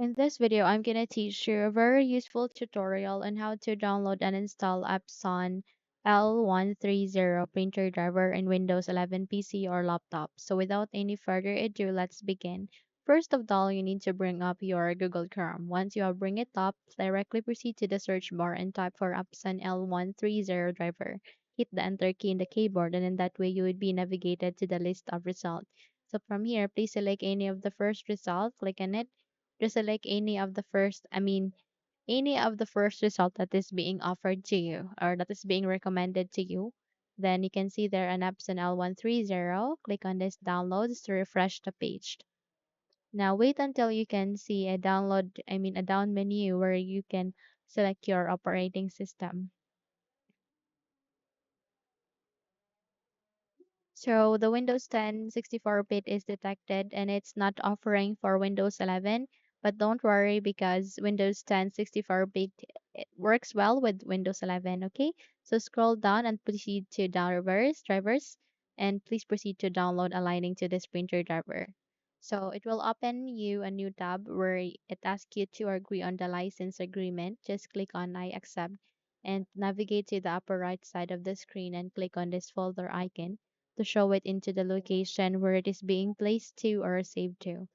In this video, I'm gonna teach you a very useful tutorial on how to download and install Epson L130 printer driver in Windows 11 PC or laptop. So without any further ado, let's begin. First of all, you need to bring up your Google Chrome. Once you have bring it up, directly proceed to the search bar and type for Epson L130 driver. Hit the enter key in the keyboard and in that way you would be navigated to the list of results. So from here, please select any of the first result, click on it, just select any of the first result that is being offered to you or that is being recommended to you. Then you can see there an Epson L130. Click on this downloads to refresh the page. Now wait until you can see a down menu where you can select your operating system. So the Windows 10 64-bit is detected and it's not offering for Windows 11, but don't worry because Windows 10 64-bit it works well with Windows 11, okay? So scroll down and proceed to drivers, and please proceed to download aligning to this printer driver. So it will open you a new tab where it asks you to agree on the license agreement. Just click on I accept and navigate to the upper right side of the screen and click on this folder icon to show it into the location where it is being placed to or saved to.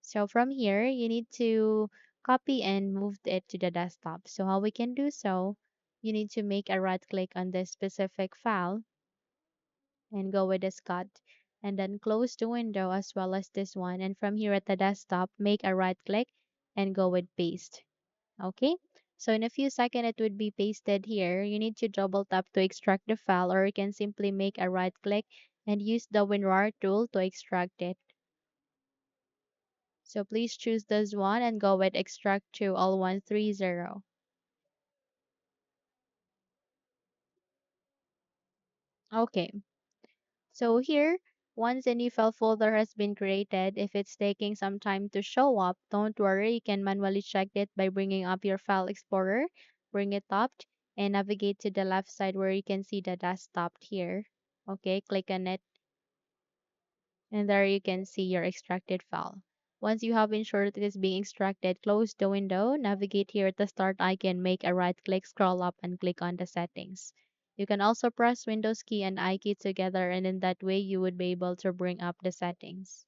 So from here, you need to copy and move it to the desktop. So how we can do so, you need to make a right click on this specific file and go with this cut and then close the window as well as this one. And from here at the desktop, make a right click and go with paste. Okay. So in a few seconds, it would be pasted here. You need to double tap to extract the file, or you can simply make a right click and use the WinRAR tool to extract it. So please choose this one and go with extract to L130. Okay. So here, once a new file folder has been created, if it's taking some time to show up, don't worry, you can manually check it by bringing up your file explorer, bring it up, and navigate to the left side where you can see the desktop here. Okay, click on it, and there you can see your extracted file. Once you have ensured it is being extracted, close the window, navigate here at the start icon, make a right click, scroll up, and click on the settings. You can also press Windows key and I key together, and in that way you would be able to bring up the settings.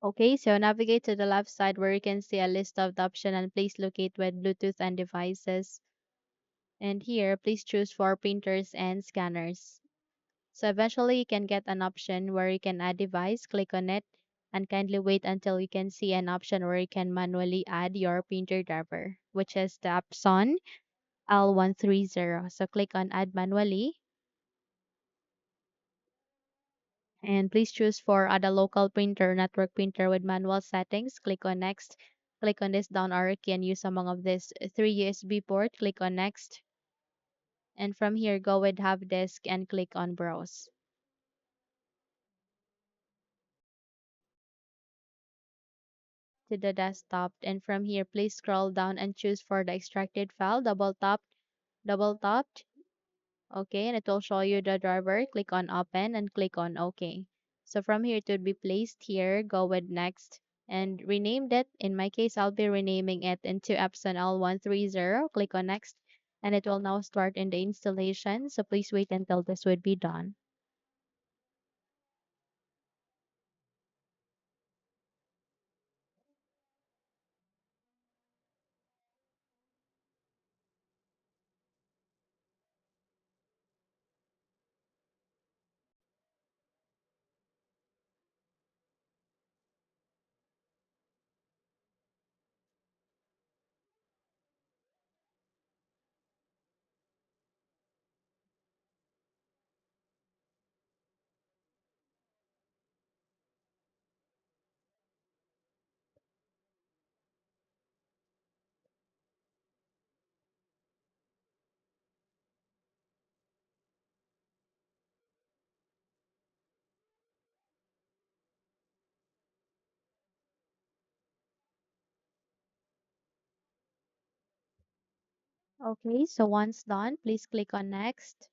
Okay, so navigate to the left side where you can see a list of the option and please locate with Bluetooth and devices. And here, please choose for printers and scanners. So eventually you can get an option where you can add device, click on it, and kindly wait until you can see an option where you can manually add your printer driver, which is the Epson L130. So click on add manually and please choose for add a local printer, network printer with manual settings. Click on next. Click on this down arrow key and use among of this three USB port. Click on next. And from here, go with have disk and click on browse to the desktop. And from here, please scroll down and choose for the extracted file. Double tap. Okay, and it will show you the driver. Click on open and click on OK. So from here, it would be placed here. Go with next and rename it. In my case, I'll be renaming it into Epson L130. Click on next and it will now start in the installation. So please wait until this would be done. Okay, so once done, please click on next.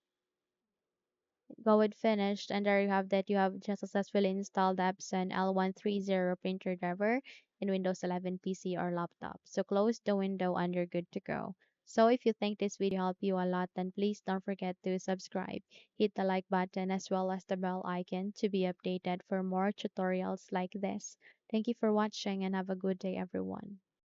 go with finished, and there you have that. You have just successfully installed the Epson L130 printer driver in Windows 11 PC or laptop. So close the window and you're good to go. So if you think this video helped you a lot, then please don't forget to subscribe, hit the like button as well as the bell icon to be updated for more tutorials like this. Thank you for watching and have a good day, everyone.